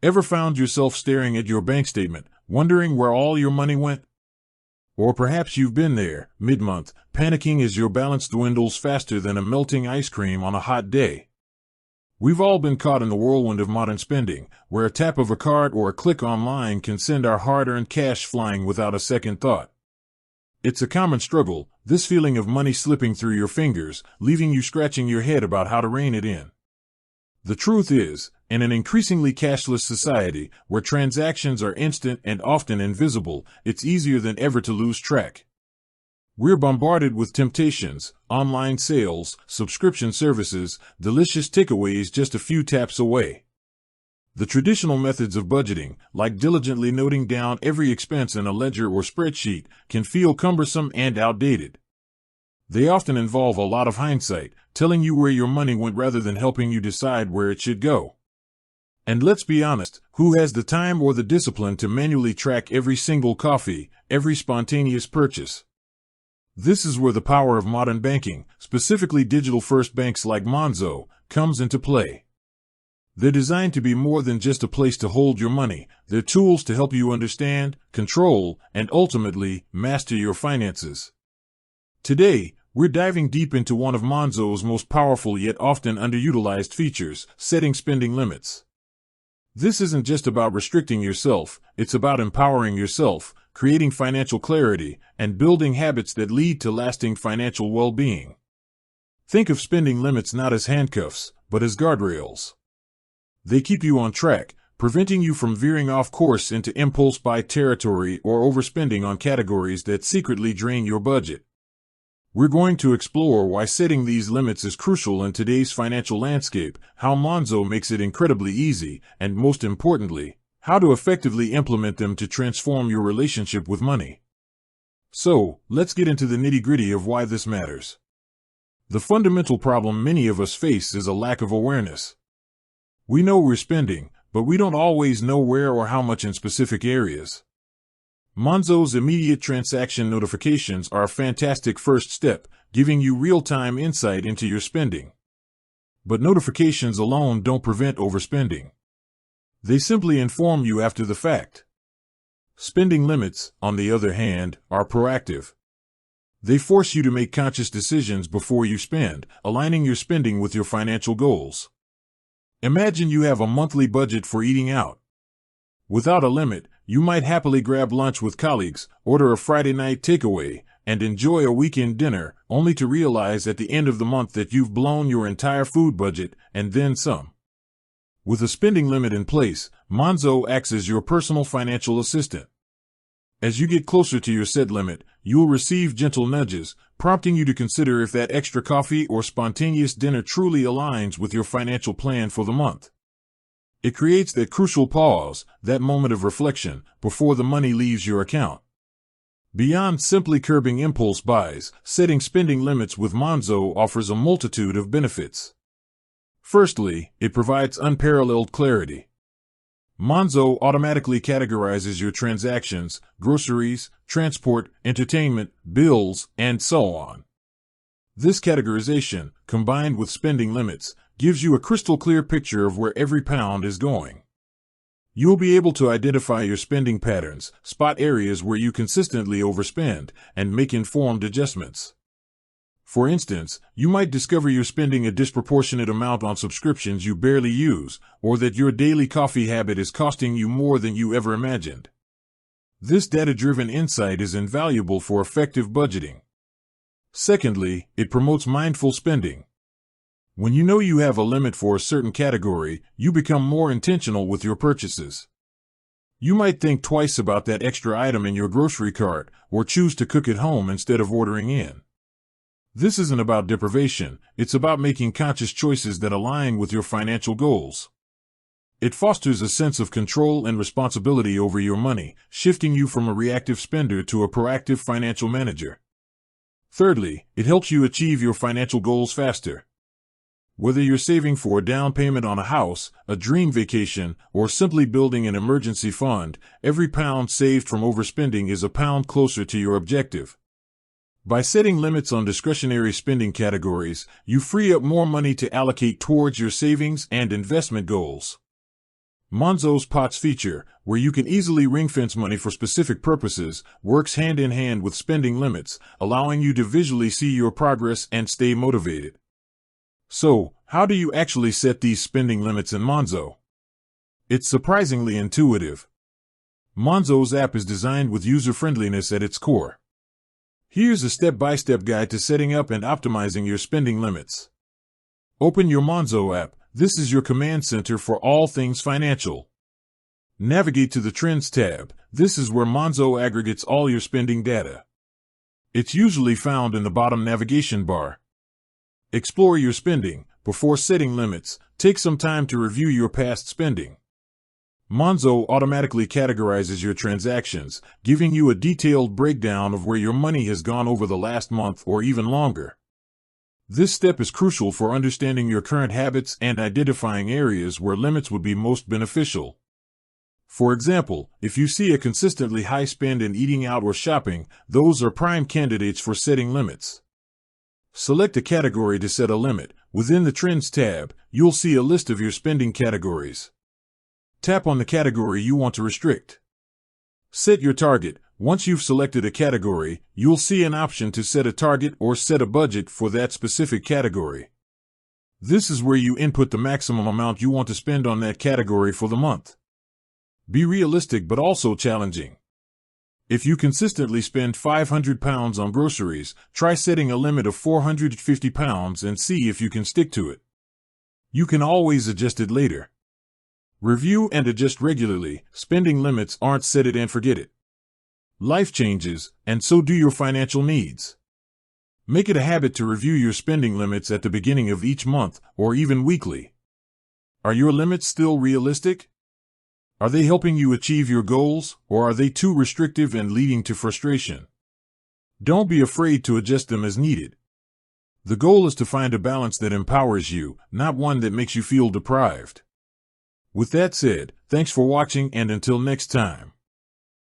Ever found yourself staring at your bank statement, wondering where all your money went? Or perhaps you've been there, mid-month, panicking as your balance dwindles faster than a melting ice cream on a hot day. We've all been caught in the whirlwind of modern spending, where a tap of a card or a click online can send our hard-earned cash flying without a second thought. It's a common struggle, this feeling of money slipping through your fingers, leaving you scratching your head about how to rein it in. The truth is, in an increasingly cashless society, where transactions are instant and often invisible, it's easier than ever to lose track. We're bombarded with temptations, online sales, subscription services, delicious takeaways just a few taps away. The traditional methods of budgeting, like diligently noting down every expense in a ledger or spreadsheet, can feel cumbersome and outdated. They often involve a lot of hindsight, telling you where your money went rather than helping you decide where it should go. And let's be honest, who has the time or the discipline to manually track every single coffee, every spontaneous purchase? This is where the power of modern banking, specifically digital-first banks like Monzo, comes into play. They're designed to be more than just a place to hold your money. They're tools to help you understand, control, and ultimately, master your finances. Today, we're diving deep into one of Monzo's most powerful yet often underutilized features, setting spending limits. This isn't just about restricting yourself, it's about empowering yourself, creating financial clarity, and building habits that lead to lasting financial well-being. Think of spending limits not as handcuffs, but as guardrails. They keep you on track, preventing you from veering off course into impulse buy territory or overspending on categories that secretly drain your budget. We're going to explore why setting these limits is crucial in today's financial landscape, how Monzo makes it incredibly easy, and most importantly, how to effectively implement them to transform your relationship with money. So, let's get into the nitty-gritty of why this matters. The fundamental problem many of us face is a lack of awareness. We know we're spending, but we don't always know where or how much in specific areas. Monzo's immediate transaction notifications are a fantastic first step, giving you real-time insight into your spending. But notifications alone don't prevent overspending. They simply inform you after the fact. Spending limits, on the other hand, are proactive. They force you to make conscious decisions before you spend, aligning your spending with your financial goals. Imagine you have a monthly budget for eating out. Without a limit, you might happily grab lunch with colleagues, order a Friday night takeaway, and enjoy a weekend dinner, only to realize at the end of the month that you've blown your entire food budget, and then some. With a spending limit in place, Monzo acts as your personal financial assistant. As you get closer to your set limit, you'll receive gentle nudges, prompting you to consider if that extra coffee or spontaneous dinner truly aligns with your financial plan for the month. It creates that crucial pause, that moment of reflection, before the money leaves your account. Beyond simply curbing impulse buys, setting spending limits with Monzo offers a multitude of benefits. Firstly, it provides unparalleled clarity. Monzo automatically categorizes your transactions, groceries, transport, entertainment, bills, and so on. This categorization, combined with spending limits, gives you a crystal clear picture of where every pound is going. You'll be able to identify your spending patterns, spot areas where you consistently overspend, and make informed adjustments. For instance, you might discover you're spending a disproportionate amount on subscriptions you barely use, or that your daily coffee habit is costing you more than you ever imagined. This data-driven insight is invaluable for effective budgeting. Secondly, it promotes mindful spending. When you know you have a limit for a certain category, you become more intentional with your purchases. You might think twice about that extra item in your grocery cart, or choose to cook at home instead of ordering in. This isn't about deprivation, it's about making conscious choices that align with your financial goals. It fosters a sense of control and responsibility over your money, shifting you from a reactive spender to a proactive financial manager. Thirdly, it helps you achieve your financial goals faster. Whether you're saving for a down payment on a house, a dream vacation, or simply building an emergency fund, every pound saved from overspending is a pound closer to your objective. By setting limits on discretionary spending categories, you free up more money to allocate towards your savings and investment goals. Monzo's pots feature, where you can easily ring-fence money for specific purposes, works hand in hand with spending limits, allowing you to visually see your progress and stay motivated. So, how do you actually set these spending limits in Monzo? It's surprisingly intuitive. Monzo's app is designed with user-friendliness at its core. Here's a step-by-step guide to setting up and optimizing your spending limits. Open your Monzo app. This is your command center for all things financial. Navigate to the Trends tab. This is where Monzo aggregates all your spending data. It's usually found in the bottom navigation bar. Explore your spending. Before setting limits, take some time to review your past spending. Monzo automatically categorizes your transactions, giving you a detailed breakdown of where your money has gone over the last month or even longer. This step is crucial for understanding your current habits and identifying areas where limits would be most beneficial. For example, if you see a consistently high spend in eating out or shopping, those are prime candidates for setting limits. Select a category to set a limit. Within the Trends tab, you'll see a list of your spending categories. Tap on the category you want to restrict. Set your target. Once you've selected a category, you'll see an option to set a target or set a budget for that specific category. This is where you input the maximum amount you want to spend on that category for the month. Be realistic but also challenging. If you consistently spend £500 on groceries, try setting a limit of £450 and see if you can stick to it. You can always adjust it later. Review and adjust regularly. Spending limits aren't set it and forget it. Life changes, and so do your financial needs. Make it a habit to review your spending limits at the beginning of each month, or even weekly. Are your limits still realistic? Are they helping you achieve your goals, or are they too restrictive and leading to frustration? Don't be afraid to adjust them as needed. The goal is to find a balance that empowers you, not one that makes you feel deprived. With that said, thanks for watching and until next time.